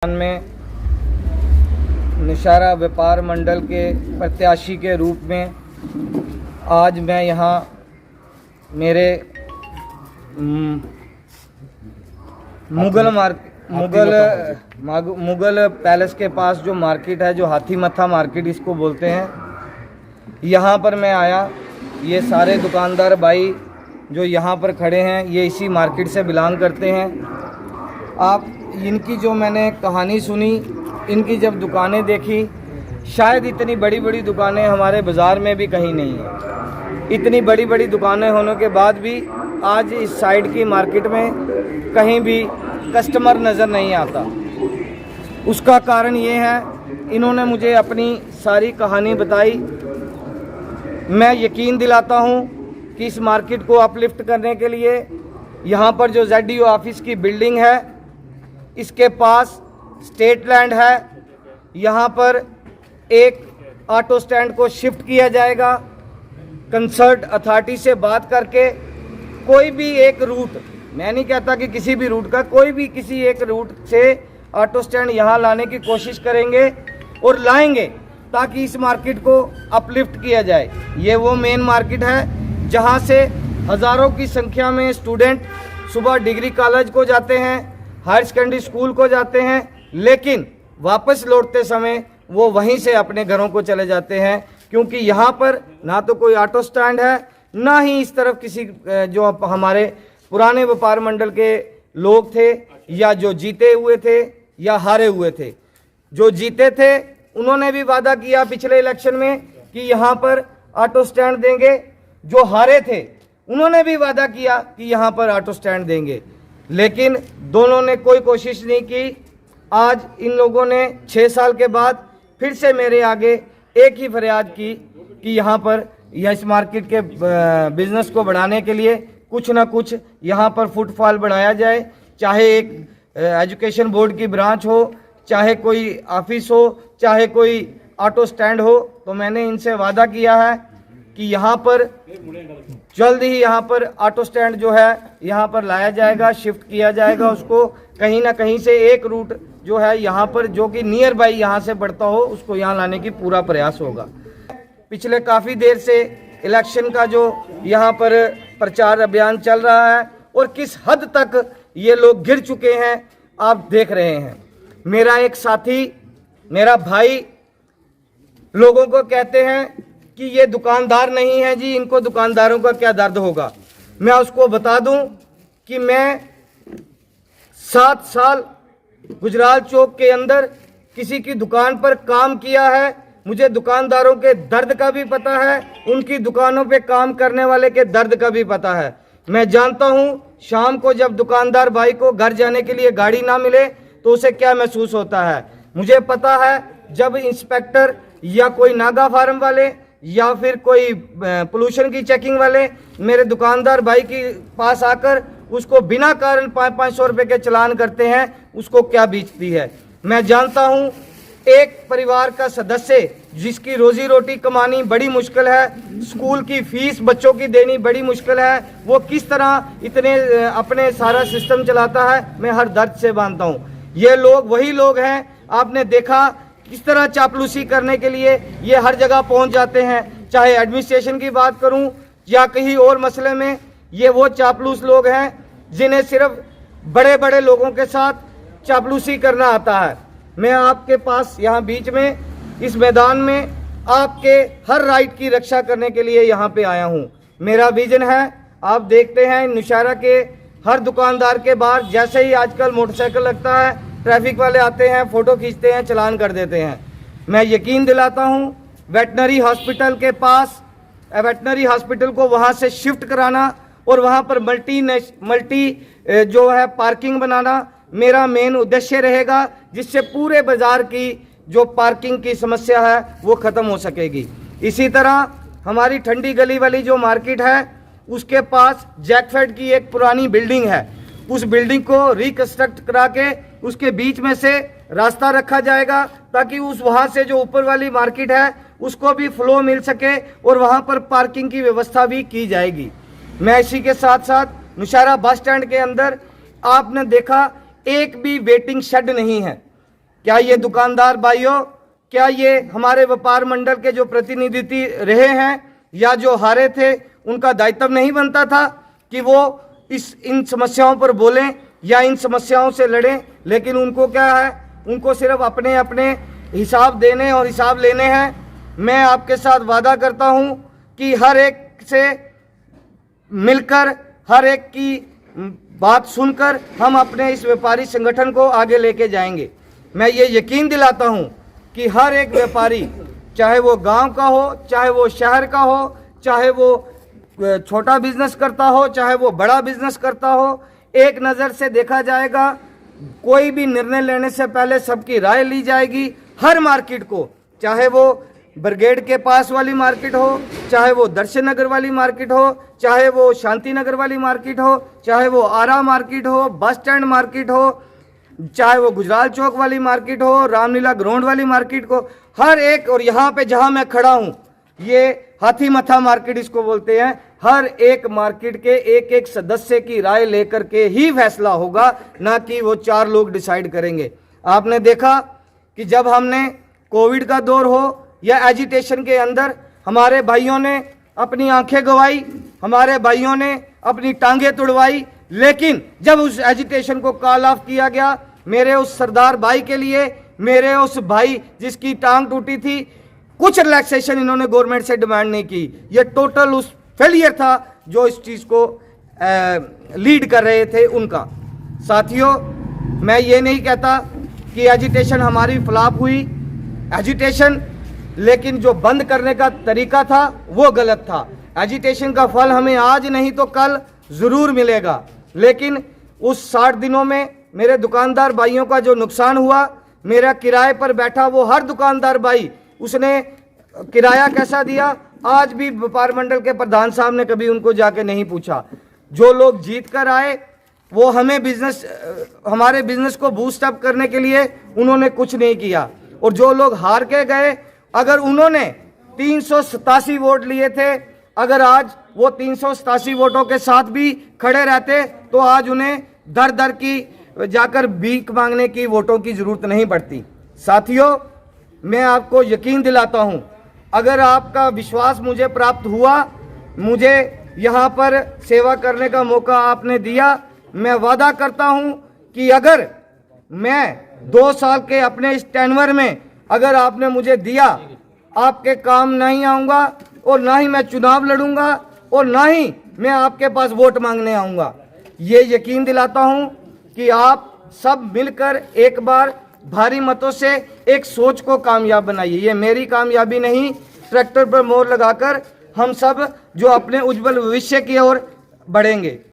में निशारा व्यापार मंडल के प्रत्याशी के रूप में आज मैं यहाँ मेरे मुगल पैलेस के पास जो मार्केट है, जो हाथी मत्था मार्केट इसको बोलते हैं, यहाँ पर मैं आया। ये सारे दुकानदार भाई जो यहाँ पर खड़े हैं ये इसी मार्केट से बिलोंग करते हैं। आप इनकी जो मैंने कहानी सुनी, इनकी जब दुकानें देखी, शायद इतनी बड़ी बड़ी दुकानें हमारे बाज़ार में भी कहीं नहीं है। इतनी बड़ी बड़ी दुकानें होने के बाद भी आज इस साइड की मार्केट में कहीं भी कस्टमर नज़र नहीं आता। उसका कारण ये है, इन्होंने मुझे अपनी सारी कहानी बताई। मैं यकीन दिलाता हूँ कि इस मार्केट को अपलिफ्ट करने के लिए यहाँ पर जो ZDO ऑफिस की बिल्डिंग है, इसके पास स्टेट लैंड है। यहाँ पर एक ऑटो स्टैंड को शिफ्ट किया जाएगा। कंसर्ट अथॉरिटी से बात करके कोई भी एक रूट, मैं नहीं कहता कि किसी भी रूट का, कोई भी किसी एक रूट से ऑटो स्टैंड यहाँ लाने की कोशिश करेंगे और लाएंगे ताकि इस मार्केट को अपलिफ्ट किया जाए। ये वो मेन मार्केट है जहाँ से हज़ारों की संख्या में स्टूडेंट सुबह डिग्री कॉलेज को जाते हैं, हायर सेकेंडरी स्कूल को जाते हैं, लेकिन वापस लौटते समय वो वहीं से अपने घरों को चले जाते हैं, क्योंकि यहाँ पर ना तो कोई ऑटो स्टैंड है, ना ही इस तरफ किसी जो हमारे पुराने व्यापार मंडल के लोग थे या जो जीते हुए थे या हारे हुए थे। जो जीते थे उन्होंने भी वादा किया पिछले इलेक्शन में कि यहाँ पर ऑटो स्टैंड देंगे। जो हारे थे उन्होंने भी वादा किया कि यहाँ पर ऑटो स्टैंड देंगे, लेकिन दोनों ने कोई कोशिश नहीं की। आज इन लोगों ने 6 साल के बाद फिर से मेरे आगे एक ही फरियाद की कि यहाँ पर इस मार्केट के बिजनेस को बढ़ाने के लिए कुछ ना कुछ यहाँ पर फुटफॉल बढ़ाया जाए, चाहे एक एजुकेशन बोर्ड की ब्रांच हो, चाहे कोई ऑफिस हो, चाहे कोई ऑटो स्टैंड हो। तो मैंने इनसे वादा किया है कि यहाँ पर जल्द ही यहाँ पर ऑटो स्टैंड जो है यहाँ पर लाया जाएगा, शिफ्ट किया जाएगा। उसको कहीं ना कहीं से एक रूट जो है यहाँ पर, जो कि नियर बाई यहाँ से बढ़ता हो, उसको यहाँ लाने की पूरा प्रयास होगा। पिछले काफ़ी देर से इलेक्शन का जो यहाँ पर प्रचार अभियान चल रहा है और किस हद तक ये लोग गिर चुके हैं आप देख रहे हैं। मेरा एक साथी, मेरा भाई लोगों को कहते हैं कि ये दुकानदार नहीं है जी, इनको दुकानदारों का क्या दर्द होगा। मैं उसको बता दूं कि मैं 7 साल गुजराल चौक के अंदर किसी की दुकान पर काम किया है। मुझे दुकानदारों के दर्द का भी पता है, उनकी दुकानों पे काम करने वाले के दर्द का भी पता है। मैं जानता हूं शाम को जब दुकानदार भाई को घर जाने के लिए गाड़ी ना मिले तो उसे क्या महसूस होता है। मुझे पता है जब इंस्पेक्टर या कोई नागा फार्म वाले या फिर कोई पोल्यूशन की चेकिंग वाले मेरे दुकानदार भाई के पास आकर उसको बिना कारण 500-500 रुपये के चालान करते हैं, उसको क्या बीतती है। मैं जानता हूं एक परिवार का सदस्य जिसकी रोजी रोटी कमानी बड़ी मुश्किल है, स्कूल की फीस बच्चों की देनी बड़ी मुश्किल है, वो किस तरह इतने अपने सारा सिस्टम चलाता है, मैं हर दर्द से मानता हूँ। ये लोग वही लोग हैं, आपने देखा किस तरह चापलूसी करने के लिए ये हर जगह पहुंच जाते हैं। चाहे एडमिनिस्ट्रेशन की बात करूं या कहीं और मसले में, ये वो चापलूस लोग हैं जिन्हें सिर्फ बड़े बड़े लोगों के साथ चापलूसी करना आता है। मैं आपके पास यहाँ बीच में इस मैदान में आपके हर राइट की रक्षा करने के लिए यहाँ पे आया हूँ। मेरा विजन है, आप देखते हैं निशारा के हर दुकानदार के बाहर जैसे ही आजकल मोटरसाइकिल लगता है, ट्रैफिक वाले आते हैं, फ़ोटो खींचते हैं, चालान कर देते हैं। मैं यकीन दिलाता हूँ वेटनरी हॉस्पिटल के पास, वेटनरी हॉस्पिटल को वहाँ से शिफ्ट कराना और वहाँ पर मल्टी जो है पार्किंग बनाना मेरा मेन उद्देश्य रहेगा, जिससे पूरे बाज़ार की जो पार्किंग की समस्या है वो ख़त्म हो सकेगी। इसी तरह हमारी ठंडी गली वाली जो मार्केट है उसके पास जैकफेड की एक पुरानी बिल्डिंग है, उस बिल्डिंग को रिकंस्ट्रक्ट करा के उसके बीच में से रास्ता रखा जाएगा ताकि उस वहाँ से जो ऊपर वाली मार्केट है उसको भी फ्लो मिल सके और वहाँ पर पार्किंग की व्यवस्था भी की जाएगी। मैं इसी के साथ साथ निशारा बस स्टैंड के अंदर आपने देखा एक भी वेटिंग शेड नहीं है। क्या ये दुकानदार भाइयों, क्या ये हमारे व्यापार मंडल के जो प्रतिनिधि रहे हैं या जो हारे थे, उनका दायित्व नहीं बनता था कि वो इन समस्याओं पर बोलें या इन समस्याओं से लड़ें? लेकिन उनको क्या है, उनको सिर्फ अपने अपने हिसाब देने और हिसाब लेने हैं। मैं आपके साथ वादा करता हूं कि हर एक से मिलकर, हर एक की बात सुनकर हम अपने इस व्यापारी संगठन को आगे लेके जाएंगे। मैं ये यकीन दिलाता हूं कि हर एक व्यापारी, चाहे वो गांव का हो, चाहे वो शहर का हो, चाहे वो छोटा बिजनेस करता हो, चाहे वो बड़ा बिजनेस करता हो, एक नज़र से देखा जाएगा। कोई भी निर्णय लेने से पहले सबकी राय ली जाएगी। हर मार्केट को, चाहे वो ब्रिगेड के पास वाली मार्केट हो, चाहे वो दर्शन नगर वाली मार्केट हो, चाहे वो शांति नगर वाली मार्केट हो, चाहे वो आरा मार्केट हो, बस स्टैंड मार्केट हो, चाहे वो गुजराल चौक वाली मार्केट हो, रामलीला ग्राउंड वाली मार्केट को, हर एक, और यहाँ पे जहाँ मैं खड़ा हूँ ये हाथी मथा मार्केट इसको बोलते हैं, हर एक मार्केट के एक एक सदस्य की राय लेकर के ही फैसला होगा, ना कि वो 4 लोग डिसाइड करेंगे। आपने देखा कि जब हमने कोविड का दौर हो या एजिटेशन के अंदर, हमारे भाइयों ने अपनी आंखें गंवाई, हमारे भाइयों ने अपनी टांगें तुड़वाई, लेकिन जब उस एजिटेशन को कॉल ऑफ किया गया, मेरे उस सरदार भाई के लिए, मेरे उस भाई जिसकी टांग टूटी थी, कुछ रिलैक्सेशन इन्होंने गवर्नमेंट से डिमांड नहीं की। ये टोटल उस फेलियर था जो इस चीज़ को लीड कर रहे थे उनका। साथियों, मैं ये नहीं कहता कि एजिटेशन हमारी फ्लॉप हुई, एजिटेशन, लेकिन जो बंद करने का तरीका था वो गलत था। एजिटेशन का फल हमें आज नहीं तो कल ज़रूर मिलेगा, लेकिन उस 60 दिनों में मेरे दुकानदार भाइयों का जो नुकसान हुआ, मेरा किराए पर बैठा वो हर दुकानदार भाई, उसने किराया कैसा दिया, आज भी व्यापार मंडल के प्रधान साहब ने कभी उनको जाके नहीं पूछा। जो लोग जीत कर आए वो हमारे बिजनेस को बूस्ट अप करने के लिए उन्होंने कुछ नहीं किया, और जो लोग हार के गए, अगर उन्होंने 387 वोट लिए थे, अगर आज वो 387 वोटों के साथ भी खड़े रहते तो आज उन्हें दर दर की जाकर भीख मांगने की वोटों की जरूरत नहीं पड़ती। साथियों, मैं आपको यकीन दिलाता हूं, अगर आपका विश्वास मुझे प्राप्त हुआ, मुझे यहाँ पर सेवा करने का मौका आपने दिया, मैं वादा करता हूं कि अगर मैं 2 साल के अपने इस टेन्योर में अगर आपने मुझे दिया, आपके काम नहीं आऊँगा, और ना ही मैं चुनाव लड़ूंगा, और ना ही मैं आपके पास वोट मांगने आऊँगा। ये यकीन दिलाता हूँ कि आप सब मिलकर एक बार भारी मतों से एक सोच को कामयाब बनाइए। ये मेरी कामयाबी नहीं, ट्रैक्टर पर मोहर लगाकर हम सब जो अपने उज्जवल भविष्य की ओर बढ़ेंगे।